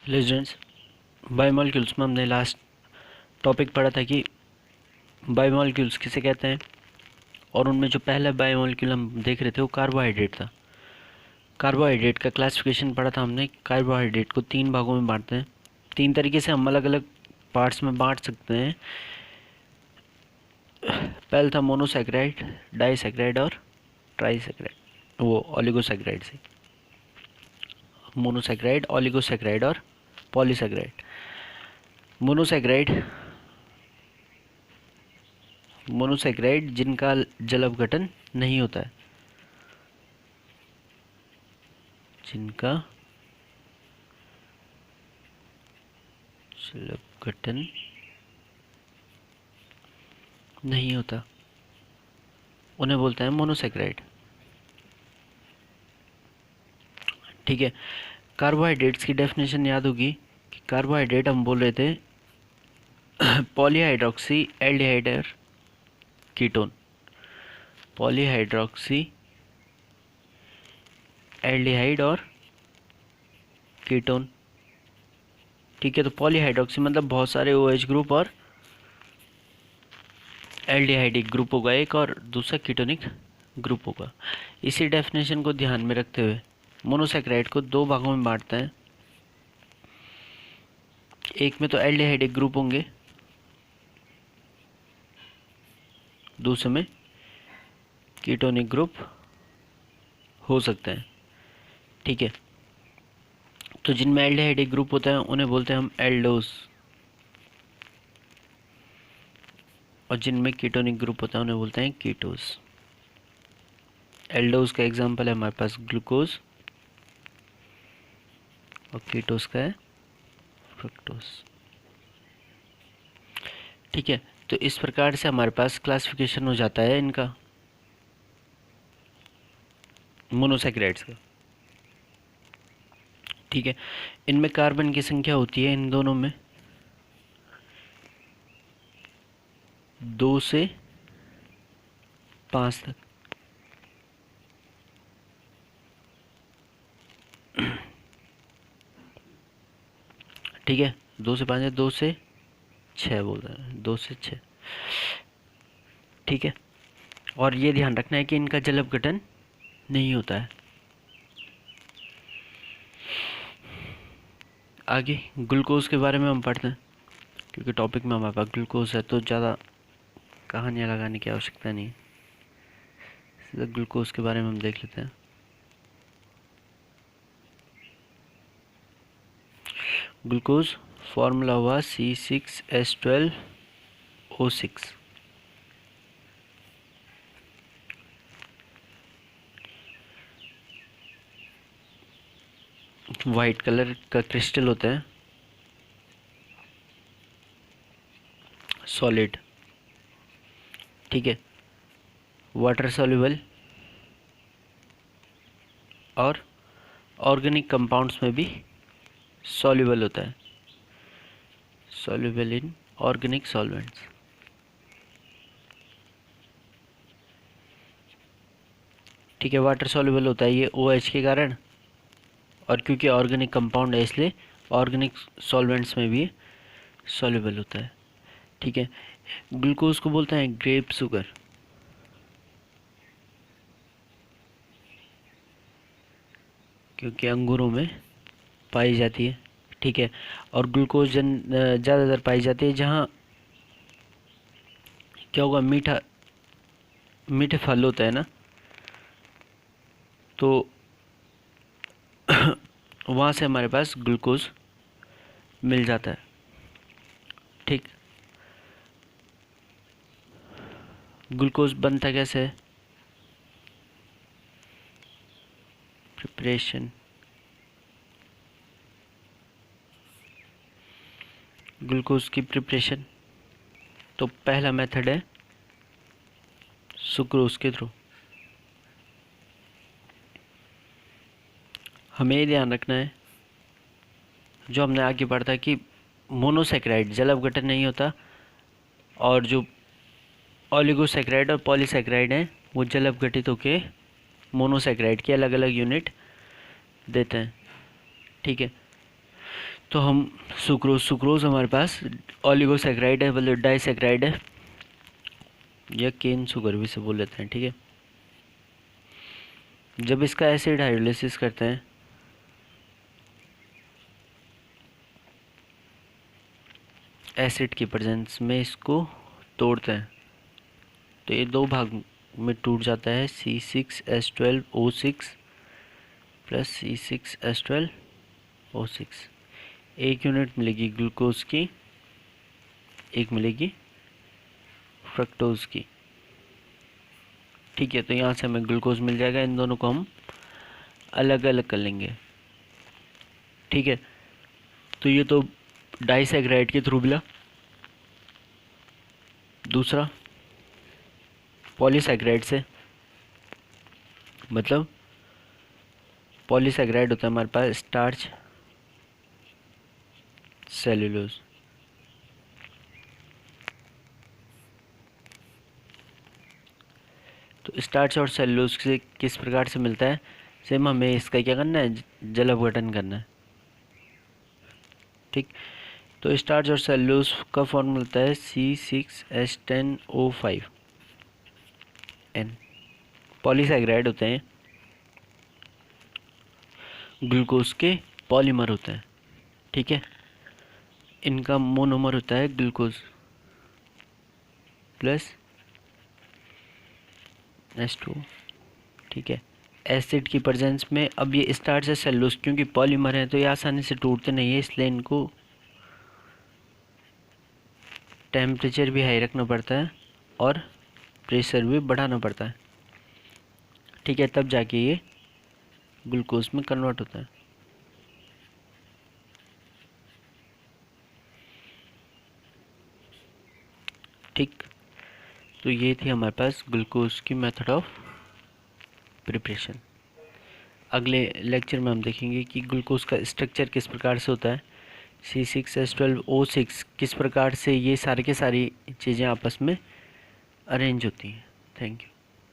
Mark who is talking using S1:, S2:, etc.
S1: Students, biomolecules में हमने last topic पढ़ा था कि बायोमोलिक्यूल्स किसे कहते हैं, और उनमें जो पहला बायोमोलिक्यूल हम देख रहे थे वो कार्बोहाइड्रेट था। कार्बोहाइड्रेट का क्लासिफिकेशन पढ़ा था हमने। कार्बोहाइड्रेट को 3 भागों में बांटते हैं। 3 तरीके से हम अलग अलग पार्ट्स में बांट सकते हैं। पहला था मोनोसैकेराइड, डाइसैकेराइड और ट्राइसैकेराइड, वो ओलिगोसैकेराइड से। मोनोसैकेराइड, ओलिगोसैकेराइड और पॉलीसैकेराइड। मोनोसैकेराइड जिनका जल अपघटन नहीं होता है, जिनका जल अपघटन नहीं होता उन्हें बोलते हैं मोनोसैकेराइड। ठीक है, कार्बोहाइड्रेट्स की डेफिनेशन याद होगी कि कार्बोहाइड्रेट हम बोल रहे थे पॉलीहाइड्रोक्सी एल्डिहाइड और कीटोन। पॉलीहाइड्रोक्सी एल्डिहाइड और कीटोन। ठीक है, तो पॉलीहाइड्रोक्सी मतलब बहुत सारे OH ग्रुप और एल्डिहाइड एक ग्रुप होगा एक, और दूसरा कीटोनिक ग्रुप होगा। इसी डेफिनेशन को ध्यान में रखते हुए मोनोसैकेराइड को 2 भागों में बांटते हैं। एक में तो एल्डिहाइड एक ग्रुप होंगे, दूसरे में कीटोनिक ग्रुप हो सकते हैं। ठीक है, तो जिनमें एल्डिहाइड एक ग्रुप होता है उन्हें बोलते हैं हम एल्डोस, और जिनमें कीटोनिक ग्रुप होता है उन्हें बोलते हैं कीटोस। एल्डोस का एग्जांपल है हमारे पास ग्लूकोज, और कीटोस का है फ्रक्टोस। ठीक है, तो इस प्रकार से हमारे पास क्लासिफिकेशन हो जाता है इनका, मोनोसैकेराइड्स का। ठीक है, इनमें कार्बन की संख्या होती है इन दोनों में 2 से 5 तक। ठीक है, 2 से 5 है, 2 से 6 बोल रहे हैं, 2 से 6। ठीक है, और ये ध्यान रखना है कि इनका जल अपघटन नहीं होता है। आगे ग्लूकोज के बारे में हम पढ़ते हैं, क्योंकि टॉपिक में हमारे पास ग्लूकोज है तो ज़्यादा कहानियाँ लगाने की आवश्यकता नहीं है। सीधा ग्लूकोज के बारे में हम देख लेते हैं। ग्लूकोज फॉर्मूला हुआ C6H12O6। वाइट कलर का क्रिस्टल होता है, सॉलिड। ठीक है, वाटर सॉल्युबल और ऑर्गेनिक कंपाउंड्स में भी सॉल्युबल होता है, सॉल्युबल इन ऑर्गेनिक सॉल्वेंट्स। ठीक है, वाटर सॉल्युबल होता है ये OH के कारण, और क्योंकि ऑर्गेनिक कंपाउंड है इसलिए ऑर्गेनिक सॉल्वेंट्स में भी सॉल्युबल होता है। ठीक है, ग्लूकोज को बोलते हैं ग्रेप शुगर। क्योंकि अंगूरों में पाई जाती है। ठीक है, और ग्लूकोज ज़्यादातर पाई जाती है जहाँ क्या होगा, मीठे फल होता है ना, तो वहाँ से हमारे पास ग्लूकोज मिल जाता है। ठीक, ग्लूकोज बनता कैसे है? प्रिपरेशन। ग्लूकोज की प्रिपरेशन तो पहला मेथड है सुक्रोज के थ्रू। हमें ये ध्यान रखना है, जो हमने आगे पढ़ा था कि मोनोसैकेराइड जल अपघटन नहीं होता, और जो ओलिगोसैकेराइड और पॉलीसैकेराइड हैं वो जल अपघटित होकर मोनोसैकेराइड की अलग अलग यूनिट देते हैं। ठीक है, तो हम सुक्रोज हमारे पास ओलिगोसैकराइड है, मतलब डाइसैकराइड है, या केन शुगर भी से बोल लेते हैं, ठीक है। जब इसका एसिड हाइड्रोलिसिस करते हैं एसिड की प्रेजेंस में, इसको तोड़ते हैं तो ये दो भाग में टूट जाता है, C6H12O6 प्लस C6H12O6। एक यूनिट मिलेगी ग्लूकोज की, एक मिलेगी फ्रक्टोज की, ठीक है। तो यहाँ से हमें ग्लूकोज मिल जाएगा, इन दोनों को हम अलग अलग कर लेंगे, ठीक है। तो ये तो डाइसैकराइड के थ्रू मिला। दूसरा पॉलीसैकराइड से, मतलब पॉलीसैकराइड होता है हमारे पास स्टार्च, सेलुलोज, तो स्टार्च और सेलुलोज से किस प्रकार से मिलता है, सेम हमें इसका क्या करना है, जल अपघटन करना है, ठीक। तो स्टार्च और सेलुलोज का फॉर्मूला होता है C6H10O5N। पॉलीसैकराइड होते हैं, ग्लूकोज के पॉलीमर होते हैं, ठीक है। इनका मोनोमर होता है ग्लूकोज प्लस H2, ठीक है। एसिड की प्रेजेंस में अब ये स्टार्च या सेलुलोज क्योंकि पॉलीमर हैं तो ये आसानी से टूटते नहीं है, इसलिए इनको टेम्परेचर भी हाई रखना पड़ता है और प्रेशर भी बढ़ाना पड़ता है, ठीक है, तब जाके ये ग्लूकोज में कन्वर्ट होता है। ठीक, तो ये थी हमारे पास ग्लूकोज की मेथड ऑफ प्रिपरेशन। अगले लेक्चर में हम देखेंगे कि ग्लूकोज का स्ट्रक्चर किस प्रकार से होता है, C6H12O6 किस प्रकार से ये सारी की सारी चीज़ें आपस में अरेंज होती हैं। Thank you.